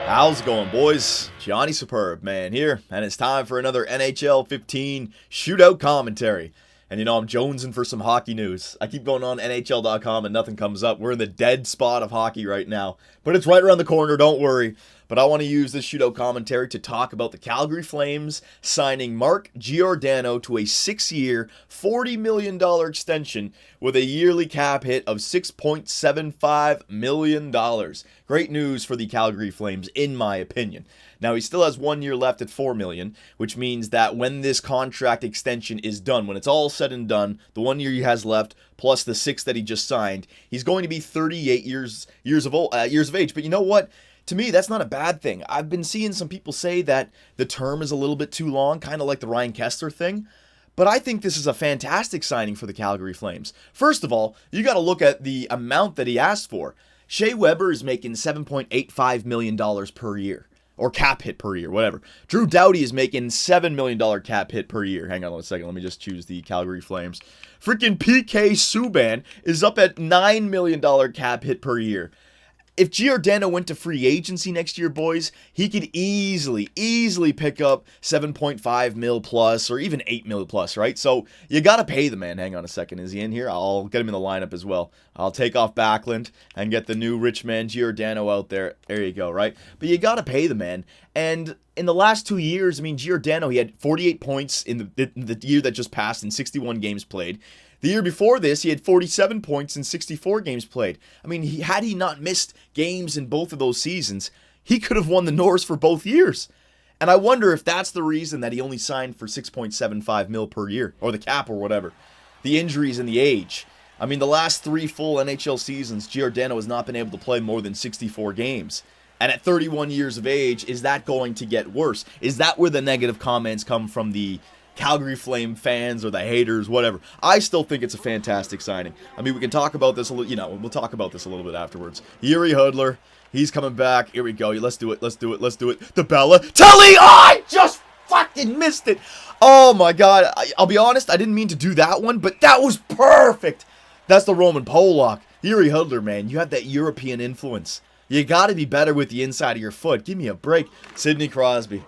How's it going, boys? Johnny Superb, man, here, and it's time for another NHL 15 shootout commentary. And I'm jonesing for some hockey news. I keep going on NHL.com and nothing comes up. We're in the dead spot of hockey right now. But it's right around the corner, don't worry. But I want to use this shootout commentary to talk about the Calgary Flames signing Mark Giordano to a 6-year, $40 million extension with a yearly cap hit of $6.75 million. Great news for the Calgary Flames, in my opinion. Now, he still has 1 year left at $4 million, which means that when this contract extension is done, when it's all said and done, the 1 year he has left, plus the 6 that he just signed, he's going to be 38 years of age. But you know what? To me, that's not a bad thing. I've been seeing some people say that the term is a little bit too long, kind of like the Ryan Kesler thing. But I think this is a fantastic signing for the Calgary Flames. First of all, you got to look at the amount that he asked for. Shea Weber is making $7.85 million per year. Or cap hit per year, whatever. Drew Doughty is making $7 million cap hit per year. Hang on a second, let me just choose the Calgary Flames. Freaking PK Subban is up at $9 million cap hit per year. If Giordano went to free agency next year, boys, he could easily pick up 7.5 mil plus or even 8 mil plus, right? So you got to pay the man. Hang on a second. Is he in here? I'll get him in the lineup as well. I'll take off Backlund and get the new rich man Giordano out there. There you go, right? But you got to pay the man. And in the last 2 years, Giordano, he had 48 points in the year that just passed in 61 games played. The year before this, he had 47 points in 64 games played. Had he not missed games in both of those seasons, he could have won the Norris for both years. And I wonder if that's the reason that he only signed for 6.75 mil per year, or the cap or whatever. The injuries and the age. The last 3 full NHL seasons, Giordano has not been able to play more than 64 games. And at 31 years of age, is that going to get worse? Is that where the negative comments come from the Calgary Flame fans or the haters, whatever? I still think it's a fantastic signing. We can talk about this a little, we'll talk about this a little bit afterwards. Yuri Hudler, he's coming back. Here we go. Let's do it. The Bella Telly, I just fucking missed it. Oh my God. I'll be honest, I didn't mean to do that one, but that was perfect. That's the Roman Polak. Yuri Hudler, man, you have that European influence. You got to be better with the inside of your foot. Give me a break. Sidney Crosby.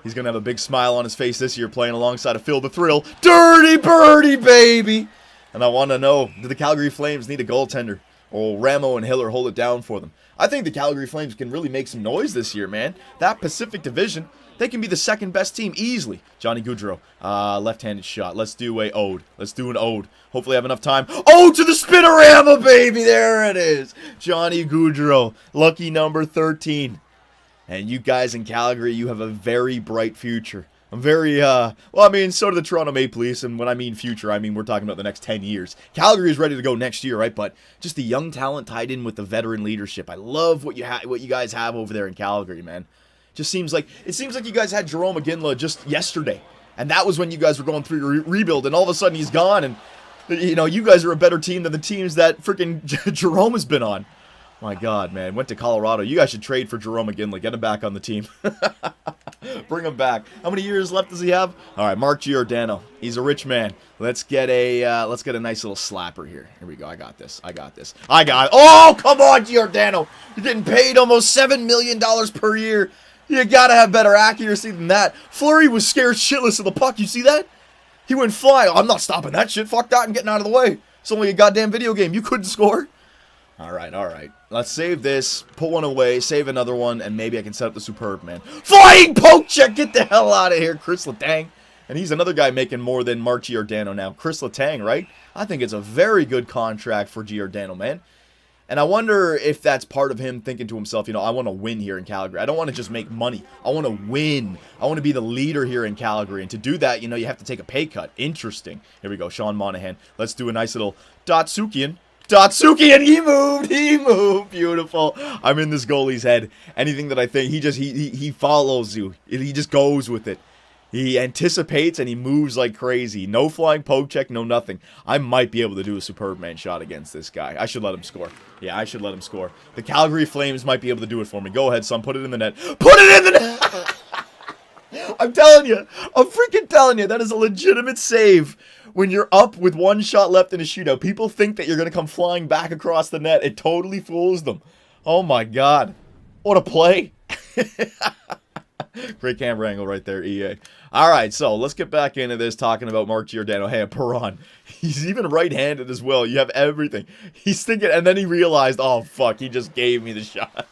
He's going to have a big smile on his face this year playing alongside of Phil the Thrill. Dirty Birdie, baby! And I want to know, do the Calgary Flames need a goaltender? Or will Ramo and Hiller hold it down for them? I think the Calgary Flames can really make some noise this year, man. That Pacific Division, they can be the second best team easily. Johnny Gaudreau, left-handed shot. Let's do an ode. Hopefully I have enough time. Ode to the Spinorama, baby! There it is. Johnny Gaudreau, lucky number 13. And you guys in Calgary, you have a very bright future. I'm very, so do the Toronto Maple Leafs, and when I mean future, we're talking about the next 10 years. Calgary is ready to go next year, right? But just the young talent tied in with the veteran leadership. I love what you guys have over there in Calgary, man. It seems like you guys had Jarome Iginla just yesterday. And that was when you guys were going through your rebuild, and all of a sudden he's gone, and, you guys are a better team than the teams that freaking Jarome has been on. My God, man. Went to Colorado. You guys should trade for Jarome Iginla. Get him back on the team. Bring him back. How many years left does he have? All right, Mark Giordano. He's a rich man. Let's get a nice little slapper here. Here we go. I got this. Oh, come on, Giordano. You're getting paid almost $7 million per year. You got to have better accuracy than that. Fleury was scared shitless of the puck. You see that? He went flying. I'm not stopping that shit. Fuck that. I'm getting out of the way. It's only a goddamn video game. You couldn't score. All right. Let's save this, put one away, save another one, and maybe I can set up the Superb, man. Flying poke check! Get the hell out of here, Chris Letang. And he's another guy making more than Mark Giordano now. Chris Letang, right? I think it's a very good contract for Giordano, man. And I wonder if that's part of him thinking to himself, I want to win here in Calgary. I don't want to just make money. I want to win. I want to be the leader here in Calgary. And to do that, you have to take a pay cut. Interesting. Here we go, Sean Monahan. Let's do a nice little Datsukian, and he moved, beautiful. I'm in this goalie's head. Anything that I think, he follows you. He just goes with it. He anticipates and he moves like crazy. No flying poke check, no nothing. I might be able to do a Superb man shot against this guy. I should let him score. Yeah, I should let him score. The Calgary Flames might be able to do it for me. Go ahead, son, put it in the net. Put it in the net! I'm freaking telling you, that is a legitimate save. When you're up with one shot left in a shootout, people think that you're going to come flying back across the net. It totally fools them. Oh my God. What a play. Great camera angle right there, EA. All right, so let's get back into this, talking about Mark Giordano. Hey, Perron. He's even right-handed as well. You have everything. He's thinking, and then he realized, oh, fuck, he just gave me the shot.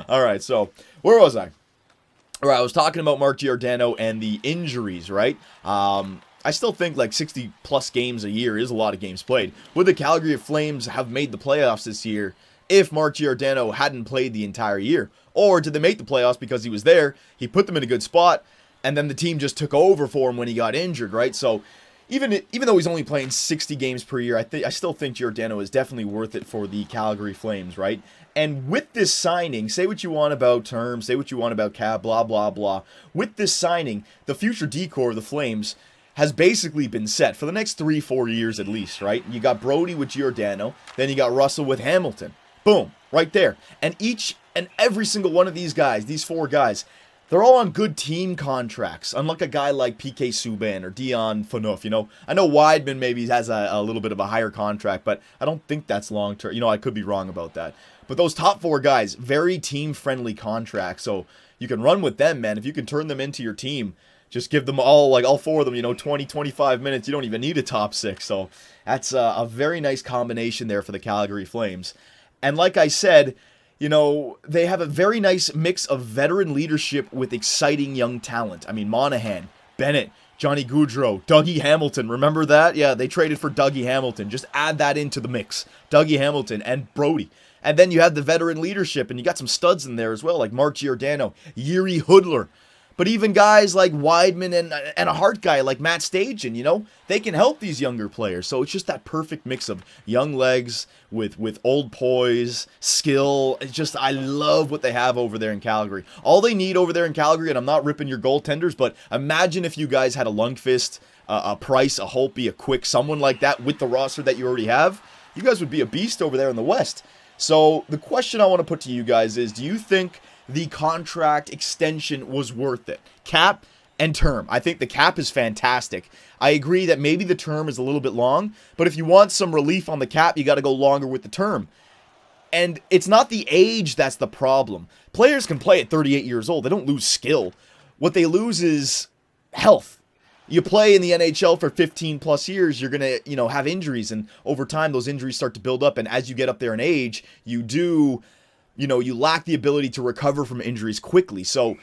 All right, so where was I? All right, I was talking about Mark Giordano and the injuries, right? I still think like 60-plus games a year is a lot of games played. Would the Calgary Flames have made the playoffs this year if Mark Giordano hadn't played the entire year? Or did they make the playoffs because he was there, he put them in a good spot, and then the team just took over for him when he got injured, right? So even though he's only playing 60 games per year, I still think Giordano is definitely worth it for the Calgary Flames, right? And with this signing, say what you want about terms, say what you want about cap, blah, blah, blah. With this signing, the future decor of the Flames has basically been set for the next 3-4 years at least, right? You got Brody with Giordano, then you got Russell with Hamilton. Boom, right there. And each and every single one of these guys, these 4 guys, they're all on good team contracts, unlike a guy like PK Subban or Dion Phaneuf, you know. I know Wideman maybe has a little bit of a higher contract, but I don't think that's long-term. You know, I could be wrong about that. But those top 4 guys, very team-friendly contracts, so you can run with them, man. If you can turn them into your team, just give them all, like all 4 of them, you know, 20, 25 minutes. You don't even need a top 6, so that's a very nice combination there for the Calgary Flames. And like I said, you know, they have a very nice mix of veteran leadership with exciting young talent. I mean, Monahan, Bennett, Johnny Gaudreau, Dougie Hamilton. Remember that? Yeah, they traded for Dougie Hamilton. Just add that into the mix. Dougie Hamilton and Brody. And then you have the veteran leadership, and you got some studs in there as well, like Mark Giordano, Yuri Hudler. But even guys like Wideman and a Hart guy like Matt Stajan, you know, they can help these younger players. So it's just that perfect mix of young legs with old poise, skill. It's just, I love what they have over there in Calgary. All they need over there in Calgary, and I'm not ripping your goaltenders, but imagine if you guys had a Lundqvist, a Price, a Holtby, a Quick, someone like that with the roster that you already have. You guys would be a beast over there in the West. So the question I want to put to you guys is, do you think the contract extension was worth it? Cap and term. I think the cap is fantastic. I agree that maybe the term is a little bit long, but if you want some relief on the cap, you got to go longer with the term. And it's not the age that's the problem. Players can play at 38 years old. They don't lose skill. What they lose is health. You play in the NHL for 15 plus years, you're going to, you know, have injuries, and over time those injuries start to build up, and as you get up there in age, you lack the ability to recover from injuries quickly. So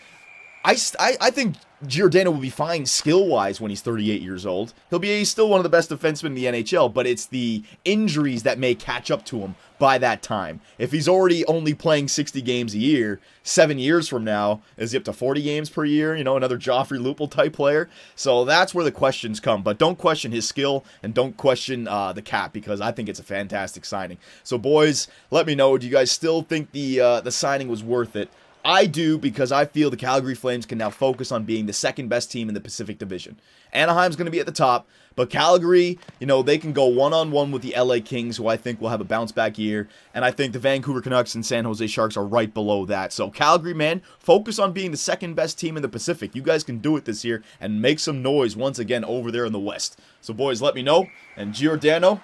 I think Giordano will be fine skill-wise when he's 38 years old. He's still one of the best defensemen in the NHL, but it's the injuries that may catch up to him by that time. If he's already only playing 60 games a year, 7 years from now, is he up to 40 games per year? You know, another Joffrey Lupul type player. So that's where the questions come. But don't question his skill, and don't question the cap, because I think it's a fantastic signing. So boys, let me know. Do you guys still think the signing was worth it? I do, because I feel the Calgary Flames can now focus on being the second best team in the Pacific Division. Anaheim's going to be at the top, but Calgary, you know, they can go one-on-one with the LA Kings, who I think will have a bounce-back year, and I think the Vancouver Canucks and San Jose Sharks are right below that. So Calgary, man, focus on being the second best team in the Pacific. You guys can do it this year and make some noise once again over there in the West. So boys, let me know, and Giordano,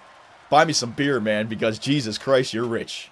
buy me some beer, man, because Jesus Christ, you're rich.